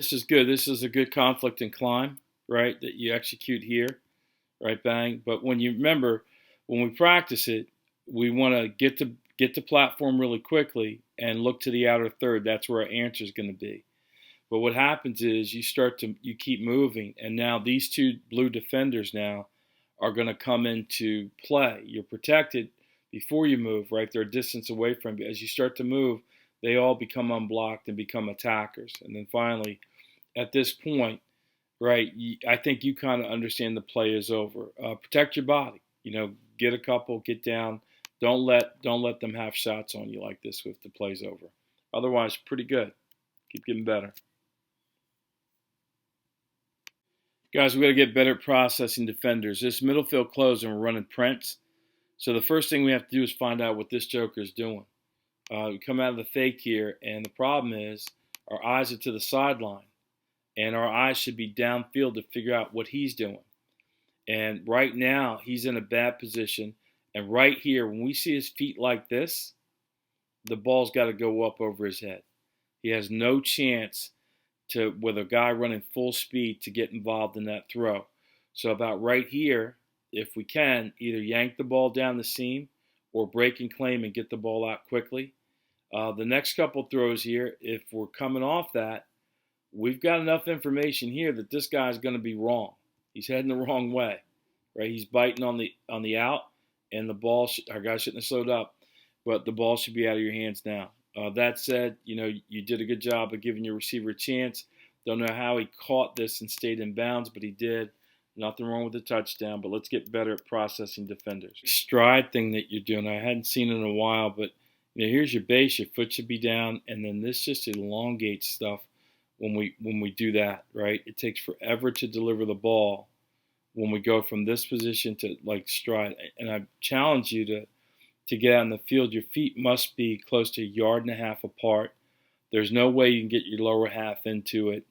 This is good. This is a good conflict and climb, right? That you execute here, right? Bang. But when you remember, when we practice it, we want to get the platform really quickly and look to the outer third. That's where our answer is going to be. But what happens is you keep moving, and now these two blue defenders now are going to come into play. You're protected before you move, right? They're a distance away from you. As you start to move, they all become unblocked and become attackers. And then finally, at this point, right, I think you kind of understand the play is over. Protect your body. Get a couple, get down. Don't let them have shots on you like this if the play's over. Otherwise, pretty good. Keep getting better. Guys, we got to get better at processing defenders. This middle field closed and we're running Prince. So the first thing we have to do is find out what this joker is doing. We come out of the fake here, and the problem is our eyes are to the sideline, and our eyes should be downfield to figure out what he's doing. And right now, he's in a bad position. And right here, when we see his feet like this, the ball's got to go up over his head. He has no chance with a guy running full speed to get involved in that throw. So about right here, if we can, either yank the ball down the seam or break and claim and get the ball out quickly. The next couple throws here, if we're coming off that, we've got enough information here that this guy's going to be wrong. He's heading the wrong way, right? He's biting on the out, and the ball, our guy shouldn't have slowed up, but the ball should be out of your hands now. That said, you did a good job of giving your receiver a chance. Don't know how he caught this and stayed in bounds, but he did. Nothing wrong with the touchdown, but let's get better at processing defenders. Stride thing that you're doing, I hadn't seen it in a while, but here's your base. Your foot should be down, and then this just elongates stuff when we do that, right? It takes forever to deliver the ball when we go from this position to like stride. And I challenge you to get out in the field. Your feet must be close to 1.5 yards apart. There's no way you can get your lower half into it.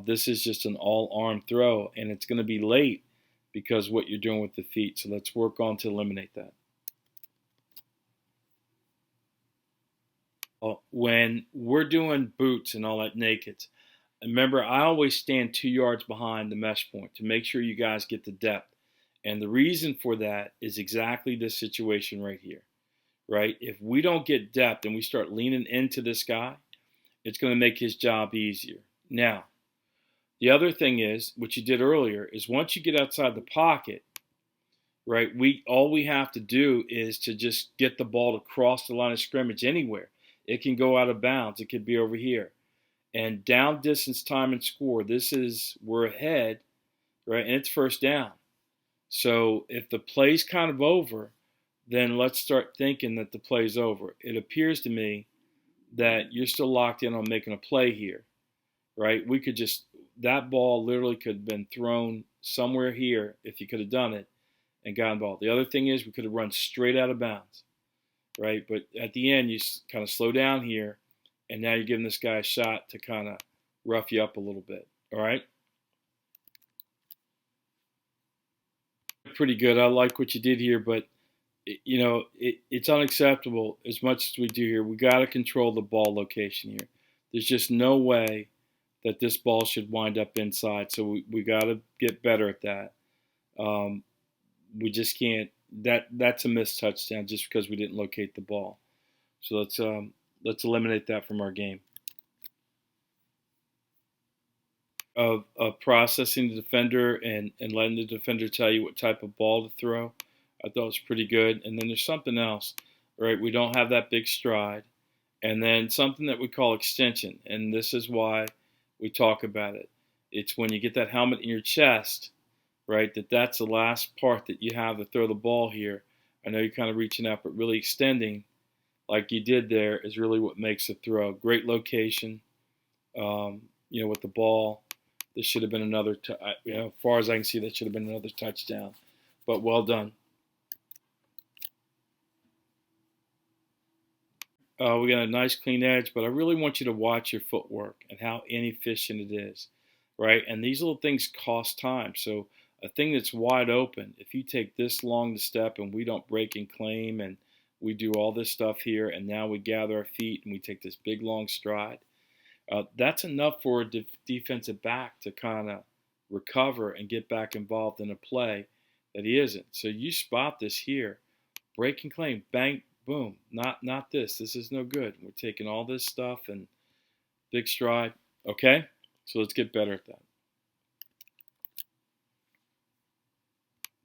This is just an all-arm throw, and it's going to be late because what you're doing with the feet. So let's work on to eliminate that. When we're doing boots and all that nakeds, remember, I always stand 2 yards behind the mesh point to make sure you guys get the depth. And the reason for that is exactly this situation right here, right? If we don't get depth and we start leaning into this guy, it's going to make his job easier. Now, the other thing is, what you did earlier, is once you get outside the pocket, right, all we have to do is to just get the ball to cross the line of scrimmage anywhere. It can go out of bounds. It could be over here. And down distance, time, and score, we're ahead, right, and it's first down. So if the play's kind of over, then let's start thinking that the play's over. It appears to me that you're still locked in on making a play here, right? That ball literally could have been thrown somewhere here if you could have done it and gotten the ball. The other thing is we could have run straight out of bounds, right? But at the end, you kind of slow down here, and now you're giving this guy a shot to kind of rough you up a little bit, all right? Pretty good. I like what you did here, but it's unacceptable as much as we do here. We got to control the ball location here. There's just no way that this ball should wind up inside, so we got to get better at that. We just can't. That's a missed touchdown just because we didn't locate the ball. So let's eliminate that from our game. Of processing the defender and letting the defender tell you what type of ball to throw, I thought was pretty good. And then there's something else, right? We don't have that big stride. And then something that we call extension, and this is why we talk about it. It's when you get that helmet in your chest, right, that's the last part that you have to throw the ball here. I know you're kind of reaching out, but really extending like you did there is really what makes the throw. Great location, with the ball. This should have been another, as far as I can see, that should have been another touchdown. But well done. We got a nice clean edge, but I really want you to watch your footwork and how inefficient it is, right? And these little things cost time. So a thing that's wide open, if you take this long to step and we don't break and claim and we do all this stuff here and now we gather our feet and we take this big long stride, That's enough for a defensive back to kind of recover and get back involved in a play that he isn't. So you spot this here, breaking claim, bang, boom. Not this. This is no good. We're taking all this stuff and big stride. Okay, so let's get better at that.